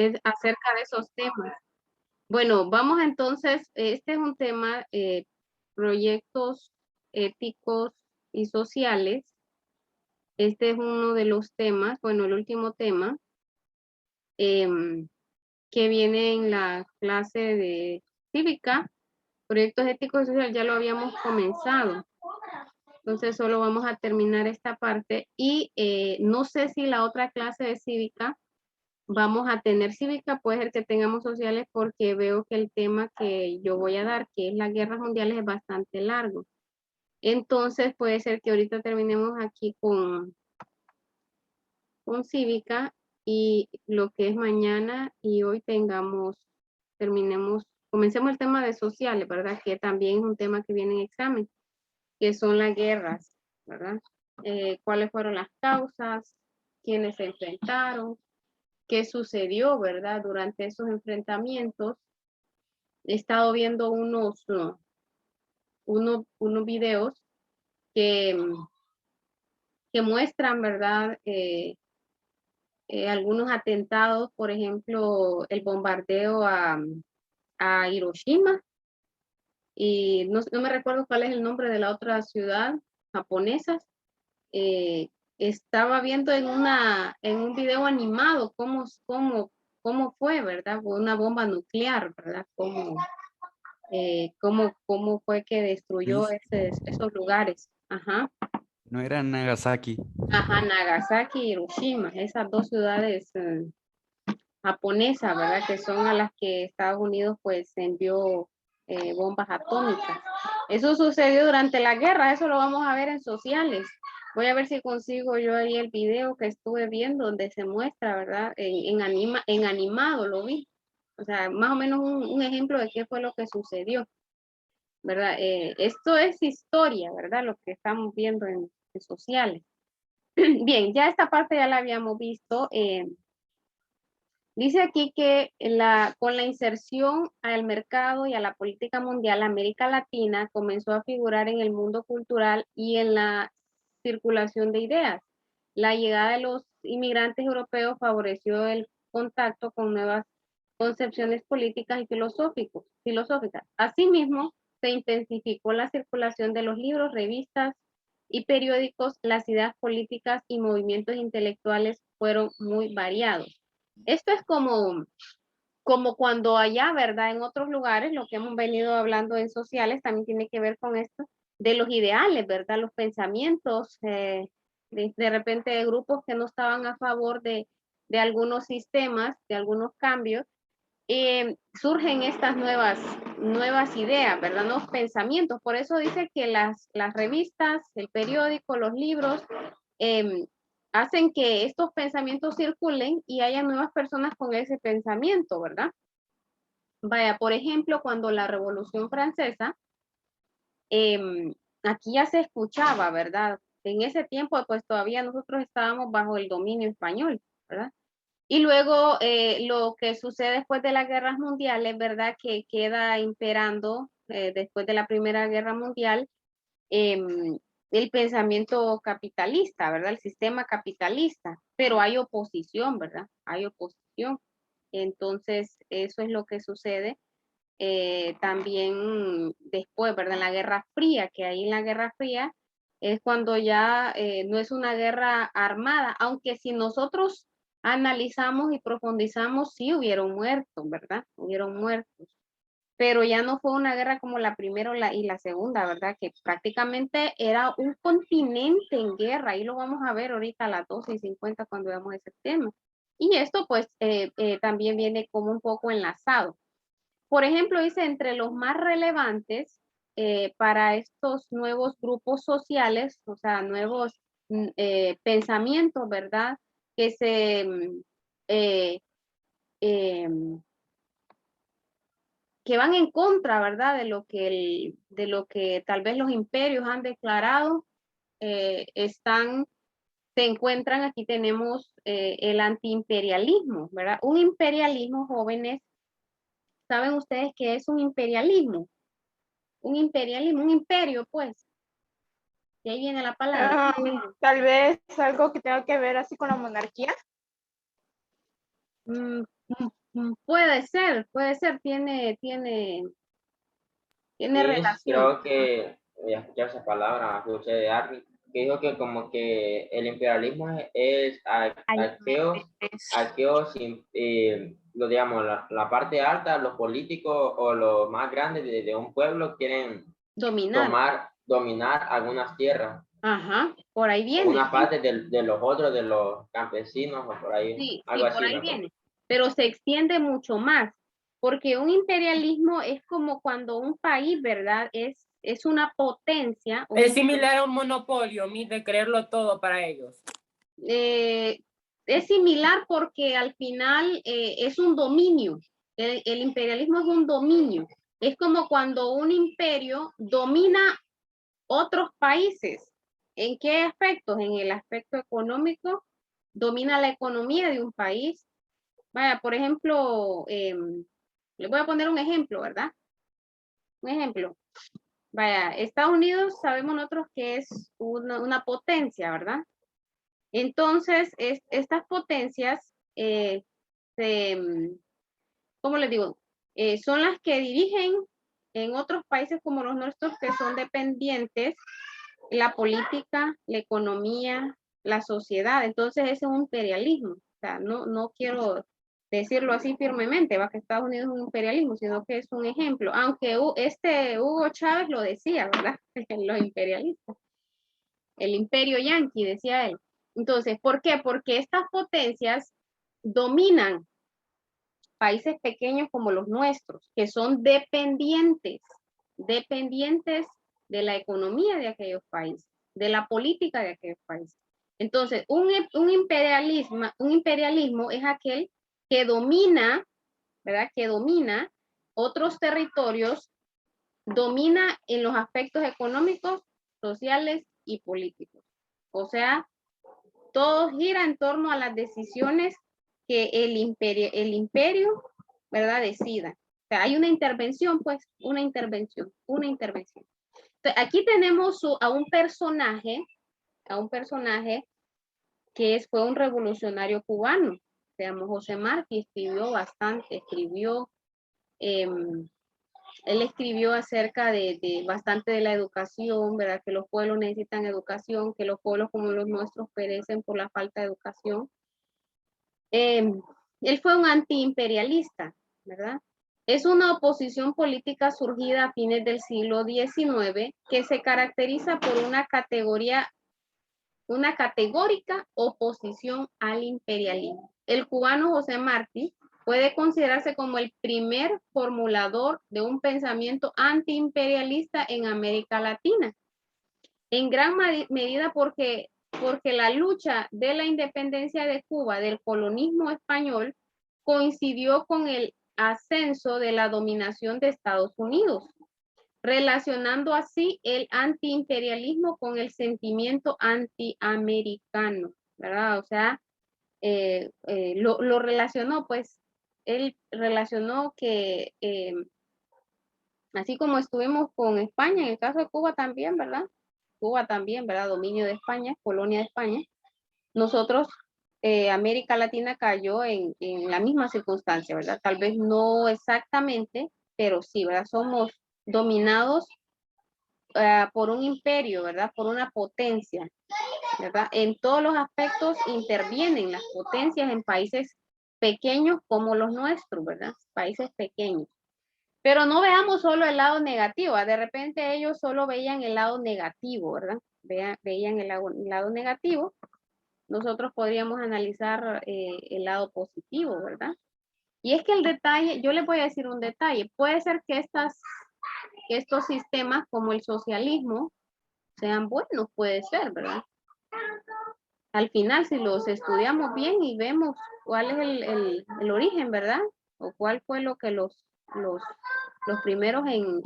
es acerca de esos temas. Bueno, vamos entonces, este es un tema, proyectos éticos y sociales. Este es uno de los temas, bueno, el último tema, que viene en la clase de cívica. Proyectos éticos y sociales ya lo habíamos comenzado. Entonces solo vamos a terminar esta parte y no sé si la otra clase de cívica vamos a tener cívica, puede ser que tengamos sociales porque veo que el tema que yo voy a dar, que es las guerras mundiales, es bastante largo. Entonces puede ser que ahorita terminemos aquí con cívica y lo que es mañana y hoy comencemos el tema de sociales, ¿verdad? Que también es un tema que viene en examen, que son las guerras, ¿verdad? ¿Cuáles fueron las causas? ¿Quiénes se enfrentaron? ¿Qué sucedió, verdad? Durante esos enfrentamientos. He estado viendo unos videos que, que muestran, ¿verdad? Algunos atentados, por ejemplo, el bombardeo a Hiroshima, y no me recuerdo cuál es el nombre de la otra ciudad japonesa. Estaba viendo en un video animado cómo fue, ¿verdad? Una bomba nuclear, ¿verdad? Cómo fue que destruyó Miss, esos lugares. Ajá. no era Nagasaki. Ajá, Nagasaki y Hiroshima, esas dos ciudades japonesas, ¿verdad? Que son a las que Estados Unidos pues envió bombas atómicas. Eso sucedió durante la guerra, eso lo vamos a ver en sociales. Voy a ver si consigo yo ahí el video que estuve viendo donde se muestra, ¿verdad? En animado lo vi. O sea, más o menos un ejemplo de qué fue lo que sucedió, ¿verdad? Esto es historia, ¿verdad? Lo que estamos viendo en sociales. Bien, ya esta parte ya la habíamos visto. Dice aquí que con la inserción al mercado y a la política mundial, América Latina comenzó a figurar en el mundo cultural y en la circulación de ideas. La llegada de los inmigrantes europeos favoreció el contacto con nuevas concepciones políticas y filosóficas. Asimismo, se intensificó la circulación de los libros, revistas y periódicos. Las ideas políticas y movimientos intelectuales fueron muy variados. Esto es como cuando allá, ¿verdad? En otros lugares, lo que hemos venido hablando en sociales también tiene que ver con esto, de los ideales, ¿verdad? Los pensamientos, de repente de grupos que no estaban a favor de algunos sistemas, de algunos cambios, surgen estas nuevas ideas, ¿verdad? Nuevos pensamientos. Por eso dice que las revistas, el periódico, los libros, eh, hacen que estos pensamientos circulen y haya nuevas personas con ese pensamiento, ¿verdad? Vaya, por ejemplo, cuando la Revolución Francesa, aquí ya se escuchaba, ¿verdad? En ese tiempo, pues todavía nosotros estábamos bajo el dominio español, ¿verdad? Y luego lo que sucede después de las guerras mundiales, ¿verdad? Que queda imperando después de la Primera Guerra Mundial el pensamiento capitalista, ¿verdad? El sistema capitalista, pero hay oposición, ¿verdad? Hay oposición. Entonces, eso es lo que sucede también después, ¿verdad? En la Guerra Fría, que ahí en la Guerra Fría es cuando ya no es una guerra armada, aunque si nosotros analizamos y profundizamos, sí hubieron muertos, ¿verdad? Hubieron muertos, pero ya no fue una guerra como la primera y la segunda, ¿verdad? Que prácticamente era un continente en guerra, y lo vamos a ver ahorita a las 12:50 cuando veamos ese tema. Y esto pues también viene como un poco enlazado. Por ejemplo, dice, entre los más relevantes para estos nuevos grupos sociales, o sea, nuevos pensamientos, ¿verdad? Que eh, em, que van en contra, ¿verdad? De lo que tal vez los imperios han declarado, se encuentran, aquí tenemos el antiimperialismo, ¿verdad? Un imperialismo, jóvenes, ¿saben ustedes qué es un imperialismo? Un imperialismo, un imperio, pues, de ahí viene la palabra. Tal vez algo que tenga que ver así con la monarquía. Puede ser, tiene Sí, relación. creo que voy a escuchar esa palabra, escuché de Arby, que dijo que como que el imperialismo es Ay, aquellos, lo digamos, la parte alta, los políticos o los más grandes de un pueblo quieren dominar. dominar algunas tierras Ajá, por ahí o viene. una parte de los otros, de los campesinos o por ahí, Sí, algo sí, por así, ahí ¿no? viene. Pero se extiende mucho más, porque un imperialismo es como cuando un país, ¿verdad? Es una potencia, Es similar a un monopolio, de creerlo todo para ellos. eh, es similar porque al final es un dominio. El imperialismo es un dominio. Es como cuando un imperio domina otros países. ¿En qué aspectos? En el aspecto económico, domina la economía de un país. Vaya, por ejemplo, les voy a poner un ejemplo, ¿verdad? Un ejemplo. Vaya, Estados Unidos sabemos nosotros que es una potencia, ¿verdad? Entonces, estas potencias, ¿cómo les digo? Son las que dirigen en otros países como los nuestros que son dependientes la política, la economía, la sociedad. Entonces, ese es un imperialismo. O sea, no quiero decirlo así firmemente, va que Estados Unidos es un imperialismo, sino que es un ejemplo. Aunque Hugo Chávez lo decía, ¿verdad? Los imperialistas. El imperio yanqui, decía él. Entonces, ¿por qué? Porque estas potencias dominan países pequeños como los nuestros, que son dependientes de la economía de aquellos países, de la política de aquellos países. Entonces, un imperialismo es aquel que domina, ¿verdad? Que domina otros territorios, domina en los aspectos económicos, sociales y políticos. O sea, todo gira en torno a las decisiones que el imperio, ¿verdad? Decida. O sea, hay una intervención, pues, una intervención. Entonces, aquí tenemos a un personaje que fue un revolucionario cubano, se llamó José Martí, escribió bastante, él escribió acerca de bastante de la educación, ¿verdad? Que los pueblos necesitan educación, que los pueblos como los nuestros perecen por la falta de educación. Él fue un antiimperialista, ¿verdad? Es una oposición política surgida a fines del siglo XIX que se caracteriza por una categórica oposición al imperialismo. El cubano José Martí puede considerarse como el primer formulador de un pensamiento antiimperialista en América Latina, en gran medida porque la lucha de la independencia de Cuba del colonismo español coincidió con el ascenso de la dominación de Estados Unidos, relacionando así el antiimperialismo con el sentimiento antiamericano, ¿verdad? O sea, lo relacionó, pues, él relacionó que, así como estuvimos con España, en el caso de Cuba también, ¿verdad? Cuba también, ¿verdad? Dominio de España, colonia de España. Nosotros, América Latina cayó en la misma circunstancia, ¿verdad? Tal vez no exactamente, pero sí, ¿verdad? Somos dominados por un imperio, ¿verdad? Por una potencia, ¿verdad? En todos los aspectos intervienen las potencias en países pequeños como los nuestros, ¿verdad? Países pequeños. Pero no veamos solo el lado negativo, de repente ellos solo veían el lado negativo, ¿verdad? Veían el lado negativo. Nosotros podríamos analizar el lado positivo, ¿verdad? Y es que el detalle, yo les voy a decir un detalle, puede ser que estos sistemas como el socialismo sean buenos, puede ser, ¿verdad? Al final, si los estudiamos bien y vemos cuál es el origen, ¿verdad? O cuál fue lo que los primeros en,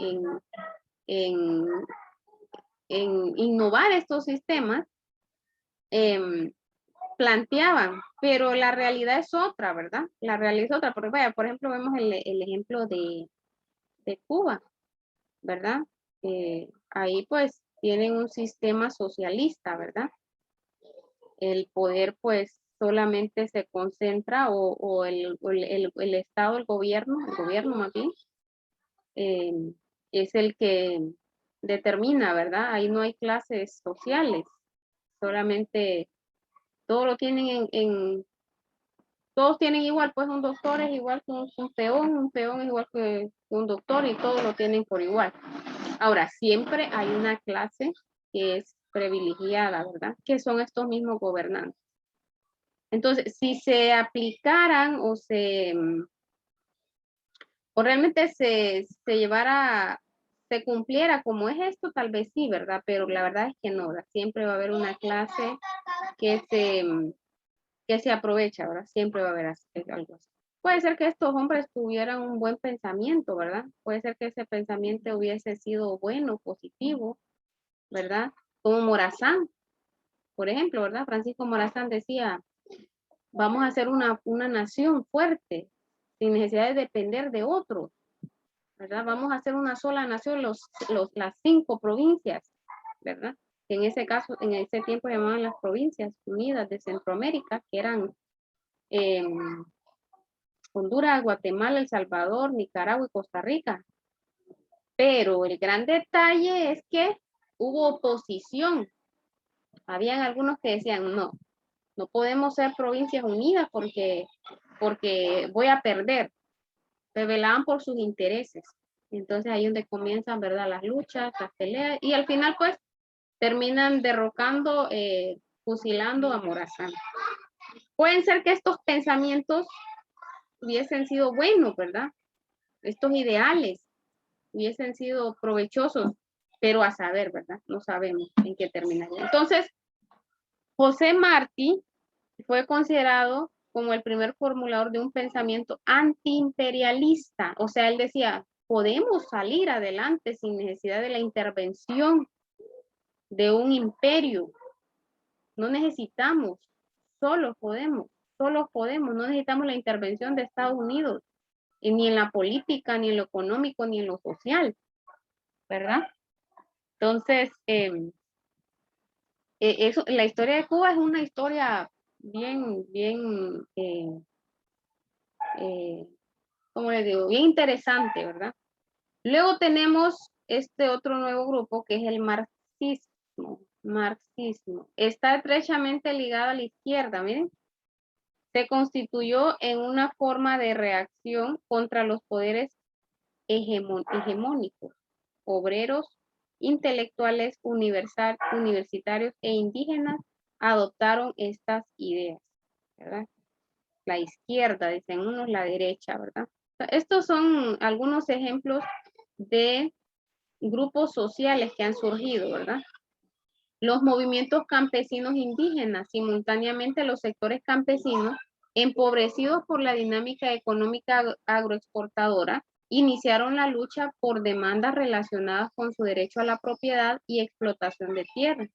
en innovar estos sistemas planteaban, pero la realidad es otra, ¿verdad? La realidad es otra, porque vaya, por ejemplo, vemos el ejemplo de Cuba, ¿verdad? Ahí pues tienen un sistema socialista, ¿verdad? El poder pues solamente se concentra o el Estado, el gobierno más bien, es el que determina, ¿verdad? Ahí no hay clases sociales, solamente todo lo tienen todos tienen igual, pues un doctor es igual que un peón es igual que un doctor y todos lo tienen por igual. Ahora, siempre hay una clase que es privilegiada, ¿verdad? Que son estos mismos gobernantes. Entonces, si se aplicaran o realmente se cumpliera como es esto, tal vez sí, ¿verdad? Pero la verdad es que no, ¿verdad? Siempre va a haber una clase que se aprovecha, ¿verdad? Siempre va a haber algo así. Puede ser que estos hombres tuvieran un buen pensamiento, ¿verdad? Puede ser que ese pensamiento hubiese sido bueno, positivo, ¿verdad? Como Morazán, por ejemplo, ¿verdad? Francisco Morazán decía, vamos a hacer una nación fuerte, sin necesidad de depender de otros, ¿verdad? Vamos a hacer una sola nación, las 5 provincias, ¿verdad? Que en ese caso, en ese tiempo llamaban las Provincias Unidas de Centroamérica, que eran Honduras, Guatemala, El Salvador, Nicaragua y Costa Rica. Pero el gran detalle es que hubo oposición. Habían algunos que decían, no podemos ser provincias unidas porque voy a perder. Se velaban por sus intereses. Entonces ahí es donde comienzan, ¿verdad? Las luchas, las peleas, y al final pues terminan derrocando, fusilando a Morazán. Pueden ser que estos pensamientos hubiesen sido buenos, ¿verdad? Estos ideales hubiesen sido provechosos, pero a saber, ¿verdad? No sabemos en qué terminaría. Entonces, José Martí fue considerado como el primer formulador de un pensamiento antiimperialista. O sea, él decía, podemos salir adelante sin necesidad de la intervención de un imperio. No necesitamos, solos podemos, no necesitamos la intervención de Estados Unidos, ni en la política, ni en lo económico, ni en lo social, ¿verdad? Entonces, la historia de Cuba es una historia bien, como les digo, bien interesante, ¿verdad? Luego tenemos este otro nuevo grupo que es el marxismo. Está estrechamente ligado a la izquierda, miren. Se constituyó en una forma de reacción contra los poderes hegemónicos, obreros, intelectuales, universitarios e indígenas adoptaron estas ideas, ¿verdad? La izquierda, dicen unos, la derecha, ¿verdad? Estos son algunos ejemplos de grupos sociales que han surgido, ¿verdad? Los movimientos campesinos indígenas, simultáneamente los sectores campesinos, empobrecidos por la dinámica económica agroexportadora, iniciaron la lucha por demandas relacionadas con su derecho a la propiedad y explotación de tierra.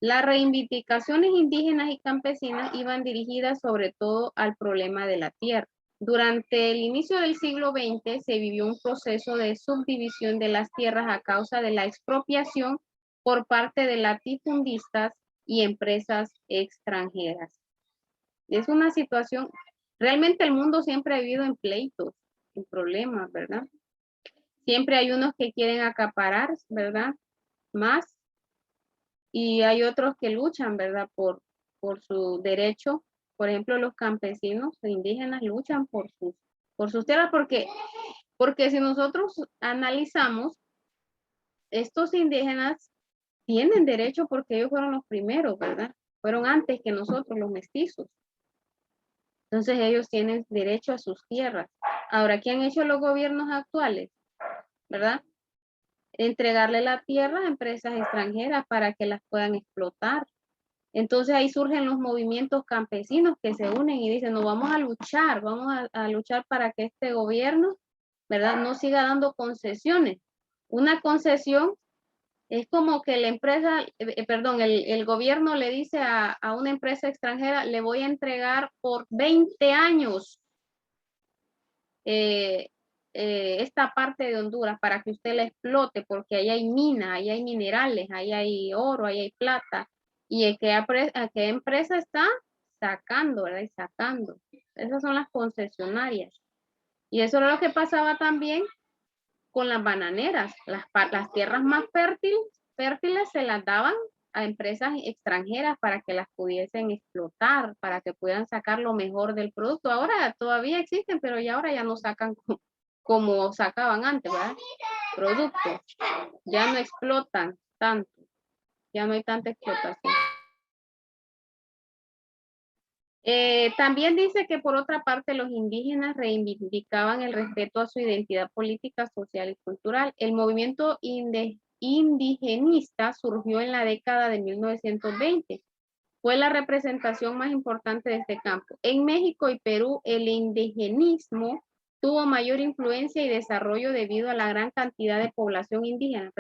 Las reivindicaciones indígenas y campesinas iban dirigidas sobre todo al problema de la tierra. Durante el inicio del siglo XX se vivió un proceso de subdivisión de las tierras a causa de la expropiación por parte de latifundistas y empresas extranjeras. Es una situación, realmente el mundo siempre ha vivido en pleitos, en problemas, ¿verdad? Siempre hay unos que quieren acaparar, ¿verdad? Más. Y hay otros que luchan, ¿verdad? Por su derecho. Por ejemplo, los campesinos e indígenas luchan por sus tierras, porque si nosotros analizamos, estos indígenas tienen derecho porque ellos fueron los primeros, ¿verdad? Fueron antes que nosotros, los mestizos. Entonces ellos tienen derecho a sus tierras. Ahora, ¿qué han hecho los gobiernos actuales? ¿Verdad? Entregarle la tierra a empresas extranjeras para que las puedan explotar. Entonces ahí surgen los movimientos campesinos que se unen y dicen, no, vamos a luchar para que este gobierno, ¿verdad? No siga dando concesiones. Una concesión es como que la empresa, el gobierno le dice a una empresa extranjera, le voy a entregar por 20 años esta parte de Honduras para que usted la explote, porque ahí hay minas, ahí hay minerales, ahí hay oro, ahí hay plata. ¿Y a qué empresa está? sacando, ¿verdad? Y sacando. Esas son las concesionarias. Y eso era lo que pasaba también con las bananeras. Las tierras más fértiles se las daban a empresas extranjeras para que las pudiesen explotar, para que puedan sacar lo mejor del producto. Ahora todavía existen, pero ya ahora ya no sacan como sacaban antes, ¿verdad? Productos. Ya no explotan tanto. Ya no hay tanta explotación. También dice que por otra parte los indígenas reivindicaban el respeto a su identidad política, social y cultural. El movimiento indigenista surgió en la década de 1920. Fue la representación más importante de este campo. En México y Perú, el indigenismo tuvo mayor influencia y desarrollo debido a la gran cantidad de población indígena.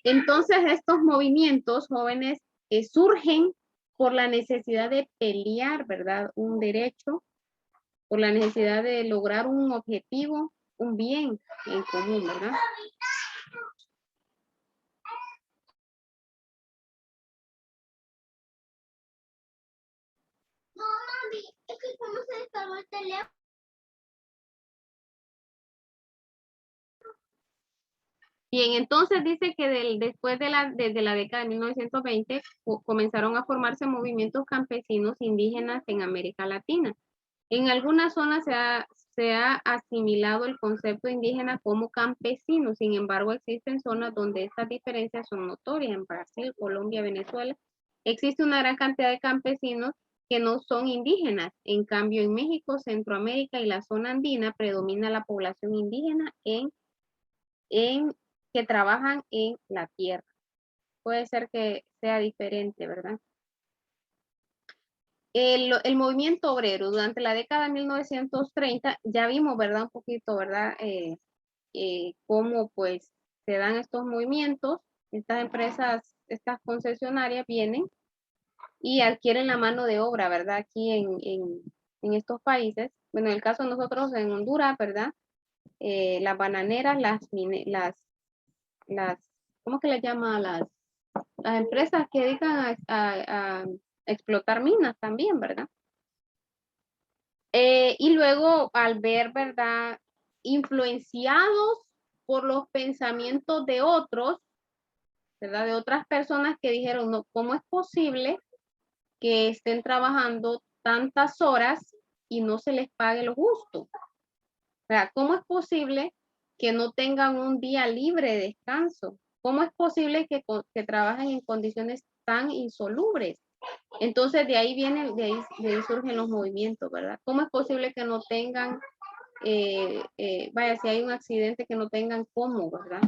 Entonces, estos movimientos jóvenes surgen por la necesidad de pelear, ¿verdad? Un derecho, por la necesidad de lograr un objetivo, un bien en común, ¿verdad? No, mami, es que cómo se descargó el teléfono. Bien, entonces dice que después desde la década de 1920 comenzaron a formarse movimientos campesinos indígenas en América Latina. En algunas zonas se ha asimilado el concepto indígena como campesino, sin embargo existen zonas donde estas diferencias son notorias, en Brasil, Colombia, Venezuela. Existe una gran cantidad de campesinos que no son indígenas, en cambio en México, Centroamérica y la zona andina predomina la población indígena que trabajan en la tierra. Puede ser que sea diferente, ¿verdad? El movimiento obrero durante la década de 1930, ya vimos, ¿verdad? Un poquito, ¿verdad? Cómo pues se dan estos movimientos, estas empresas, estas concesionarias vienen y adquieren la mano de obra, ¿verdad? Aquí en estos países. Bueno, en el caso de nosotros en Honduras, ¿verdad? Las bananeras, ¿cómo que le llama? Las empresas que dedican a explotar minas también, ¿verdad? Y luego al ver, ¿verdad? Influenciados por los pensamientos de otros, ¿verdad? De otras personas que dijeron, no, ¿cómo es posible que estén trabajando tantas horas y no se les pague lo justo? ¿Verdad? ¿Cómo es posible que no tengan un día libre de descanso? ¿Cómo es posible que trabajen en condiciones tan insalubres? Entonces de ahí surgen los movimientos, ¿verdad? ¿Cómo es posible que no tengan, vaya, si hay un accidente, que no tengan cómo, ¿verdad?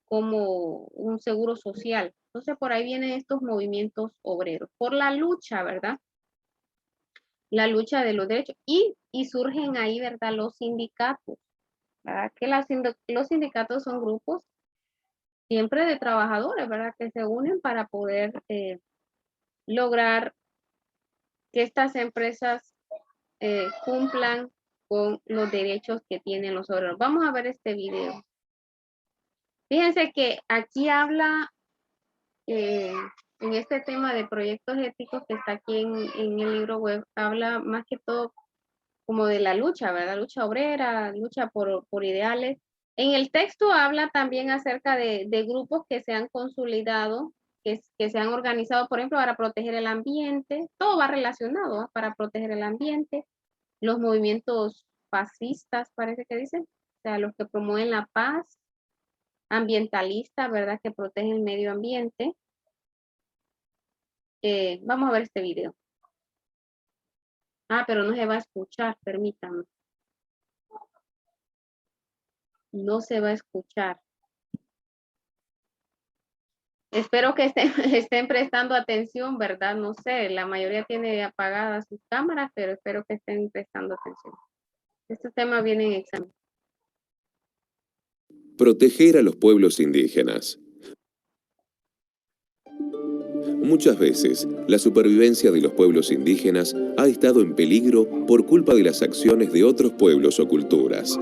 Como un seguro social. Entonces por ahí vienen estos movimientos obreros, por la lucha, ¿verdad? La lucha de los derechos. Y surgen ahí, ¿verdad? Los sindicatos, ¿verdad? Que los sindicatos son grupos siempre de trabajadores, ¿verdad? Que se unen para poder lograr que estas empresas cumplan con los derechos que tienen los obreros. Vamos a ver este video. Fíjense que aquí habla, en este tema de proyectos éticos que está aquí en el libro web, habla más que todo como de la lucha, ¿verdad? Lucha obrera, lucha por ideales. En el texto habla también acerca de grupos que se han consolidado, que se han organizado, por ejemplo, para proteger el ambiente. Todo va relacionado, ¿no? Para proteger el ambiente. Los movimientos pacifistas, parece que dicen, o sea, los que promueven la paz, ambientalistas, ¿verdad? Que protegen el medio ambiente. Vamos a ver este video. Ah, pero no se va a escuchar, permítanme. No se va a escuchar. Espero que estén prestando atención, ¿verdad? No sé, la mayoría tiene apagadas sus cámaras, pero espero que estén prestando atención. Este tema viene en examen. Proteger a los pueblos indígenas. Muchas veces, la supervivencia de los pueblos indígenas ha estado en peligro por culpa de las acciones de otros pueblos o culturas.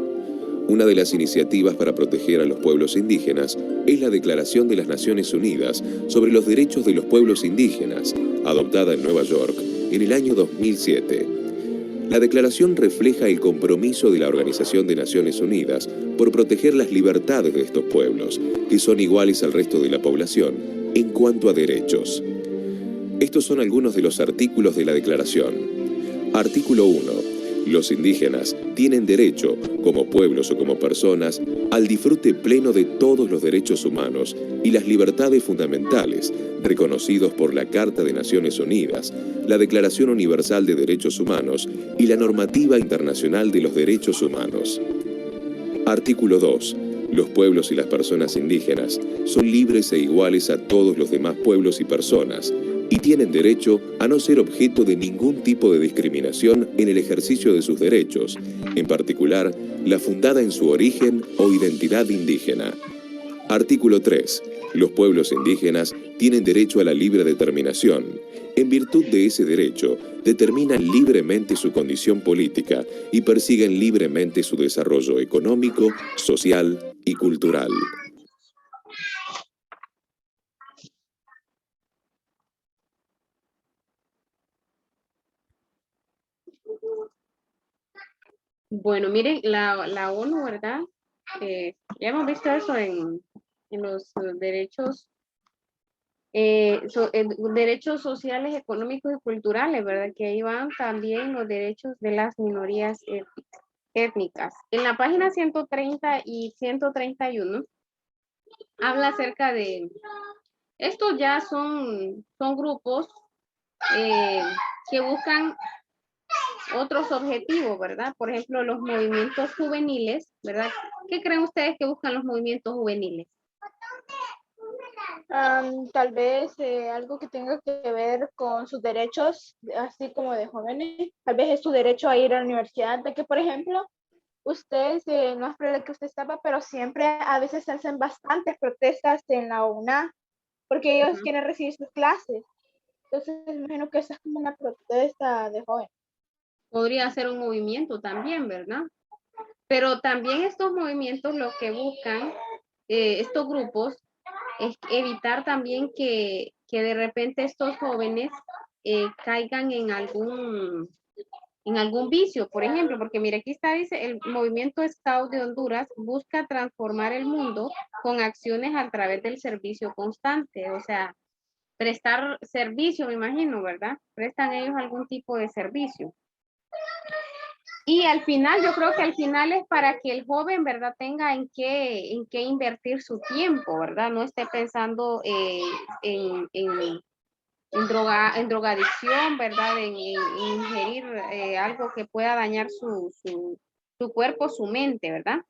Una de las iniciativas para proteger a los pueblos indígenas es la Declaración de las Naciones Unidas sobre los Derechos de los Pueblos Indígenas, adoptada en Nueva York en el año 2007. La declaración refleja el compromiso de la Organización de Naciones Unidas por proteger las libertades de estos pueblos, que son iguales al resto de la población en cuanto a derechos. Estos son algunos de los artículos de la declaración. Artículo 1. Los indígenas tienen derecho, como pueblos o como personas, al disfrute pleno de todos los derechos humanos y las libertades fundamentales, reconocidos por la Carta de Naciones Unidas, la Declaración Universal de Derechos Humanos y la Normativa Internacional de los Derechos Humanos. Artículo 2. Los pueblos y las personas indígenas son libres e iguales a todos los demás pueblos y personas, y tienen derecho a no ser objeto de ningún tipo de discriminación en el ejercicio de sus derechos, en particular la fundada en su origen o identidad indígena. Artículo 3. Los pueblos indígenas tienen derecho a la libre determinación. En virtud de ese derecho, determinan libremente su condición política y persiguen libremente su desarrollo económico, social y cultural. Bueno, miren, la ONU, ¿verdad? Ya hemos visto eso en los derechos, derechos sociales, económicos y culturales, ¿verdad? Que ahí van también los derechos de las minorías étnicas. En la página 130 y 131 habla acerca de, estos ya son grupos que buscan otros objetivos, ¿verdad? Por ejemplo, los movimientos juveniles, ¿verdad? ¿Qué creen ustedes que buscan los movimientos juveniles? Tal vez algo que tenga que ver con sus derechos, así como de jóvenes. Tal vez es su derecho a ir a la universidad, de que, por ejemplo, usted, no es probable que usted sepa, pero siempre a veces se hacen bastantes protestas en la UNA, porque ellos quieren recibir sus clases. Entonces, me imagino que esa es como una protesta de jóvenes. Podría ser un movimiento también, ¿verdad? Pero también estos movimientos lo que buscan, estos grupos, es evitar también que de repente estos jóvenes caigan en algún vicio, por ejemplo, porque mire, aquí está, dice, el movimiento Scout de Honduras busca transformar el mundo con acciones a través del servicio constante, o sea, prestar servicio, me imagino, ¿verdad? Prestan ellos algún tipo de servicio. Y al final, yo creo que al final es para que el joven, ¿verdad? Tenga en qué invertir su tiempo, ¿verdad? No esté pensando en drogadicción, ¿verdad? En ingerir algo que pueda dañar su cuerpo, su mente, ¿verdad?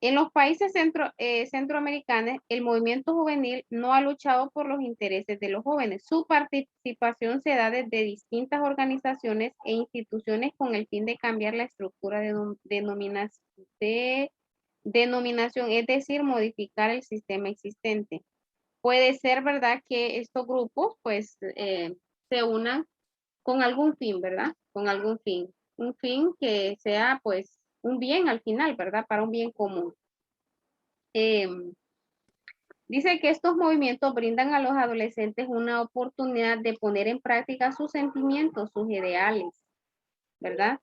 En los países centroamericanos, el movimiento juvenil no ha luchado por los intereses de los jóvenes. Su participación se da desde distintas organizaciones e instituciones con el fin de cambiar la estructura de denominación, es decir, modificar el sistema existente. Puede ser, ¿verdad?, que estos grupos, pues, se unan con algún fin, ¿verdad? Con algún fin. Un fin que sea, pues, un bien al final, ¿verdad? Para un bien común. Dice que estos movimientos brindan a los adolescentes una oportunidad de poner en práctica sus sentimientos, sus ideales, ¿verdad?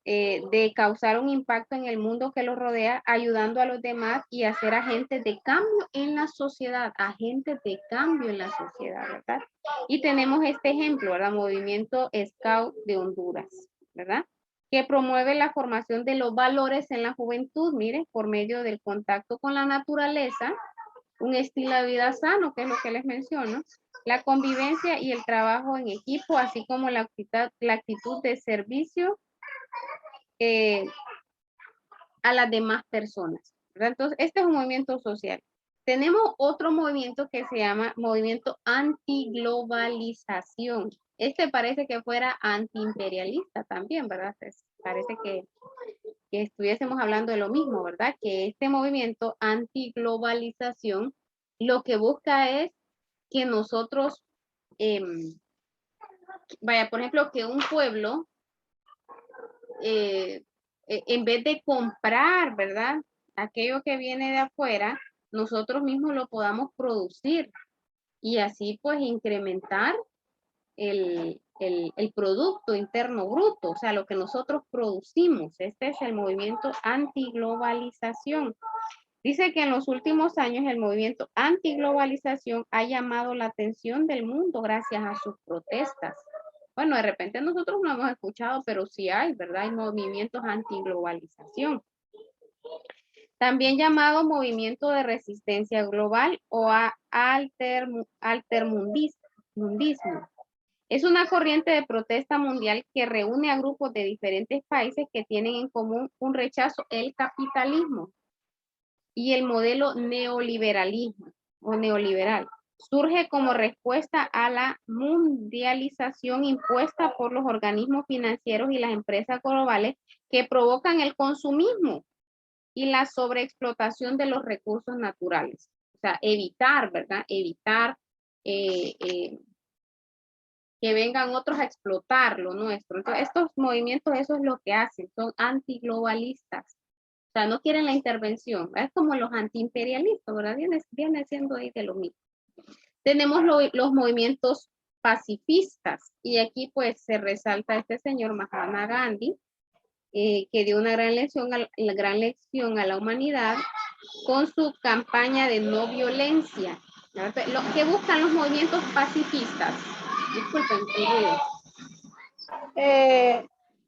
De causar un impacto en el mundo que los rodea, ayudando a los demás y a ser agentes de cambio en la sociedad, agentes de cambio en la sociedad, ¿verdad? Y tenemos este ejemplo, ¿verdad? Movimiento Scout de Honduras, ¿verdad? Que promueve la formación de los valores en la juventud, mire, por medio del contacto con la naturaleza, un estilo de vida sano, que es lo que les menciono, la convivencia y el trabajo en equipo, así como la actitud de servicio a las demás personas, ¿verdad? Entonces, este es un movimiento social. Tenemos otro movimiento que se llama movimiento antiglobalización. Este parece que fuera antiimperialista también, ¿verdad? parece que estuviésemos hablando de lo mismo, ¿verdad? Que este movimiento antiglobalización lo que busca es que nosotros, vaya, por ejemplo, que un pueblo, en vez de comprar, ¿verdad? Aquello que viene de afuera, nosotros mismos lo podamos producir y así pues incrementar el Producto Interno Bruto, o sea, lo que nosotros producimos. Este es el movimiento antiglobalización. Dice que en los últimos años el movimiento antiglobalización ha llamado la atención del mundo gracias a sus protestas. Bueno, de repente nosotros no hemos escuchado, pero sí hay, ¿verdad? Hay movimientos antiglobalización. También llamado movimiento de resistencia global o altermundismo. Es una corriente de protesta mundial que reúne a grupos de diferentes países que tienen en común un rechazo al capitalismo y el modelo neoliberalismo o neoliberal. Surge como respuesta a la mundialización impuesta por los organismos financieros y las empresas globales que provocan el consumismo y la sobreexplotación de los recursos naturales. O sea, evitar, ¿verdad? Evitar que vengan otros a explotar lo nuestro. Entonces, estos movimientos, eso es lo que hacen, son antiglobalistas. O sea, no quieren la intervención. Es como los antiimperialistas, ¿verdad? Viene siendo ahí de lo mismo. Tenemos los movimientos pacifistas y aquí pues se resalta este señor Mahatma Gandhi, que dio una gran lección a la humanidad con su campaña de no violencia. Lo que buscan los movimientos pacifistas. Disculpen,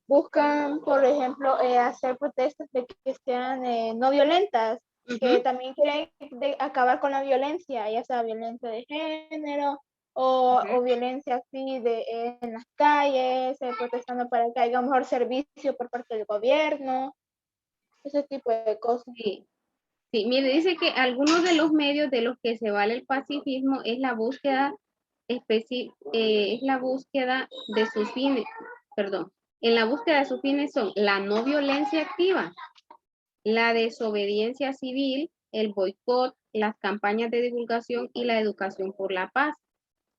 buscan, por ejemplo, hacer protestas de que sean no violentas, que también quieren acabar con la violencia, ya sea violencia de género o violencia así en las calles, protestando para que haya mejor servicio por parte del gobierno, ese tipo de cosas. Sí. Sí, mire, dice que algunos de los medios de los que se vale el pacifismo es la búsqueda de sus fines, perdón, en la búsqueda de sus fines son la no violencia activa, la desobediencia civil, el boicot, las campañas de divulgación y la educación por la paz.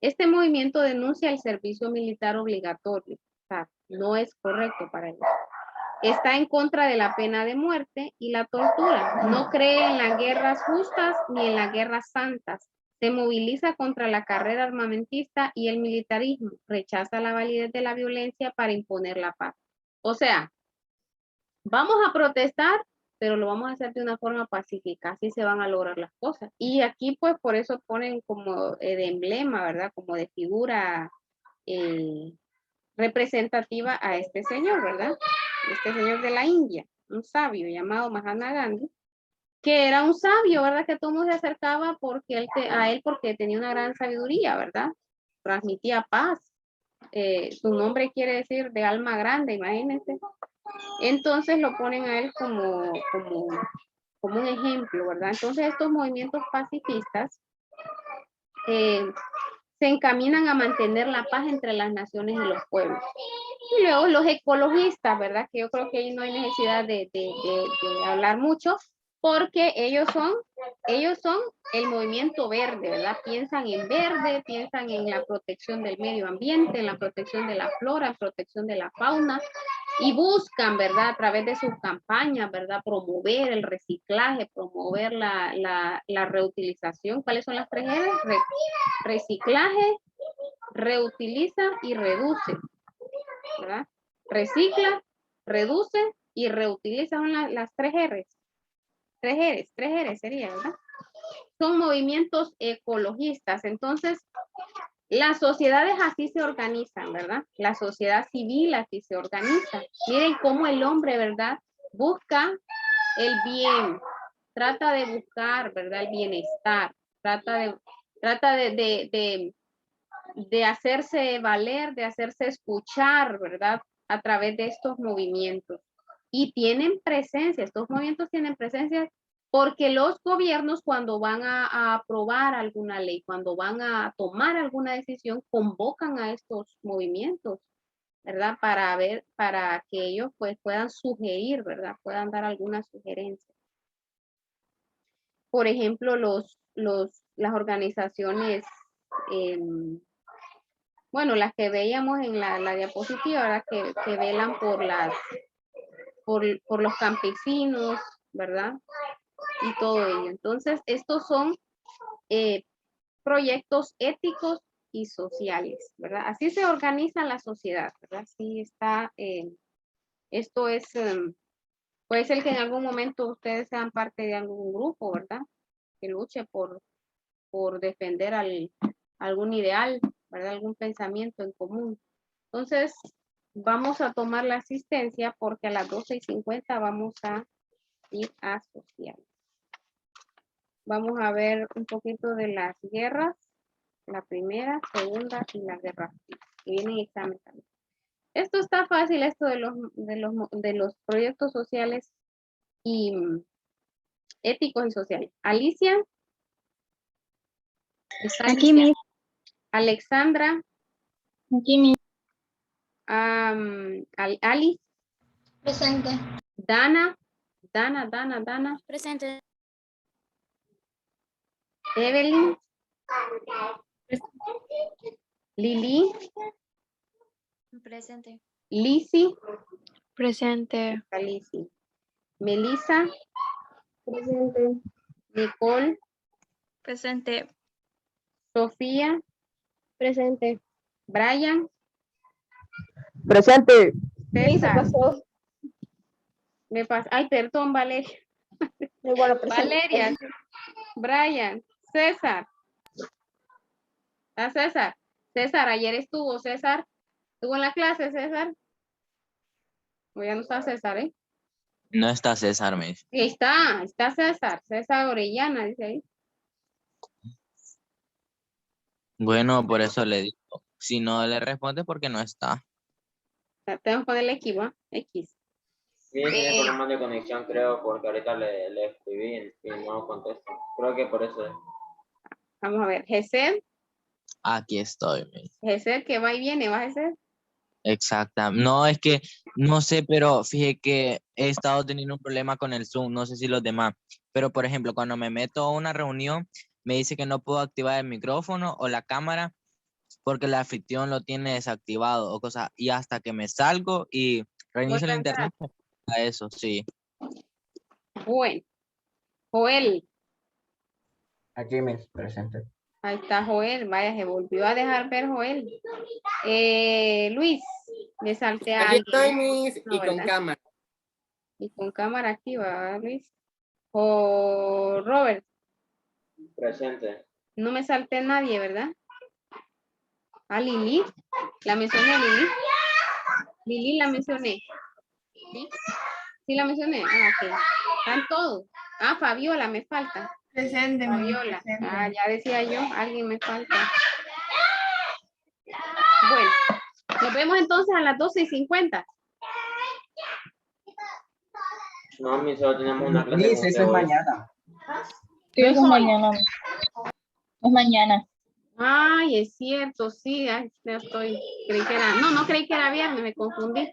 Este movimiento denuncia el servicio militar obligatorio, o sea, no es correcto para ellos. Está en contra de la pena de muerte y la tortura. No cree en las guerras justas ni en las guerras santas. Se moviliza contra la carrera armamentista y el militarismo. Rechaza la validez de la violencia para imponer la paz. O sea, vamos a protestar, pero lo vamos a hacer de una forma pacífica. Así se van a lograr las cosas. Y aquí, pues, por eso ponen como de emblema, ¿verdad? Como de figura representativa a este señor, ¿verdad? Este señor de la India, un sabio llamado Mahatma Gandhi, que era un sabio, ¿verdad? Que todo el mundo se acercaba porque a él porque tenía una gran sabiduría, ¿verdad? Transmitía paz. Su nombre quiere decir de alma grande, imagínense. Entonces lo ponen a él como un ejemplo, ¿verdad? Entonces estos movimientos pacifistas se encaminan a mantener la paz entre las naciones y los pueblos. Y luego los ecologistas, ¿verdad? Que yo creo que ahí no hay necesidad de hablar mucho, porque ellos son el movimiento verde, ¿verdad? Piensan en verde, piensan en la protección del medio ambiente, en la protección de la flora, en protección de la fauna, y buscan, ¿verdad? A través de sus campañas, ¿verdad? Promover el reciclaje, promover la reutilización. ¿Cuáles son las tres R's? Reciclaje, reutiliza y reduce, ¿verdad? Recicla, reduce y reutiliza, son las tres R's. Tres R's sería, ¿verdad? Son movimientos ecologistas. Entonces, las sociedades así se organizan, ¿verdad? La sociedad civil así se organiza. Miren cómo el hombre, ¿verdad? Busca el bien, trata de buscar, ¿verdad? El bienestar, trata de hacerse valer, de hacerse escuchar, ¿verdad? A través de estos movimientos. Y tienen presencia, estos movimientos tienen presencia porque los gobiernos cuando van a aprobar alguna ley, cuando van a tomar alguna decisión, convocan a estos movimientos ¿verdad? Para que ellos pues puedan sugerir, ¿verdad? Puedan dar alguna sugerencia. Por ejemplo, las organizaciones, bueno, las que veíamos en la diapositiva, ¿verdad? Que velan por los campesinos, ¿verdad? Y todo ello. Entonces, estos son proyectos éticos y sociales, ¿verdad? Así se organiza la sociedad, ¿verdad? Así está, esto es, puede ser que en algún momento ustedes sean parte de algún grupo, ¿verdad? Que luche por defender algún ideal, ¿verdad? Algún pensamiento en común. Entonces, vamos a tomar la asistencia porque a las 12:50 vamos a ir a sociales. Vamos a ver un poquito de las guerras, la primera, segunda y la guerra fría, que viene en examen también. Esto está fácil, esto de los proyectos sociales y éticos y sociales. Alicia. ¿Está Aquí Alicia? mismo. Alexandra. Aquí mismo. Alice. Presente. Dana. Presente. Evelyn. Lili. Presente. Lizzy. Presente. Lizzy. Melissa. Presente. Nicole. Presente. Sofía. Presente. Brian. Presente. César. Me pasa. Ay, perdón, Valeria. Bueno, presente. Valeria. Brian. César. César. César, ayer estuvo César. ¿Estuvo en la clase, César? O ya no está César, ¿eh? No está César, me dice. Sí, está César. César Orellana, dice ahí. Bueno, por eso le digo. Si no le responde, porque no está. Tengo que ponerle X, ¿va? X. Sí, tiene problemas de conexión, creo, porque ahorita le escribí y no contesta. Creo que por eso es. Vamos a ver. Gesed. Aquí estoy, me dice. Gesed, que va y viene, ¿va Gesed? Exacta. No, es que no sé, pero fíjate que he estado teniendo un problema con el Zoom. No sé si los demás. Pero, por ejemplo, cuando me meto a una reunión, me dice que no puedo activar el micrófono o la cámara porque la anfitrión lo tiene desactivado o cosas. Y hasta que me salgo y reinicio el internet, a eso, sí. Bueno. Joel. Aquí me presente. Ahí está Joel. Vaya, se volvió a dejar ver Joel. Luis. Me salté a Aquí alguien. estoy, Miss, No, y con ¿verdad? cámara. Y con cámara activa, ¿verdad, Luis? O Robert. Presente. No me salté a nadie, ¿verdad? A Lili. ¿La mencioné, Lili? Lili la mencioné. ¿Sí? ¿Sí la mencioné? Ah, ok. Están todos. Ah, Fabiola, me falta. Presente. Fabiola. Ah, ya decía yo, alguien me falta. Bueno, nos vemos entonces a las 12:50. No, mi solo tenemos una clase. Miss, eso es mañana. Sí, eso es mañana. Es mañana. Ay, es cierto, sí, ay, ya estoy, creí que era, no creí que era viernes, me confundí.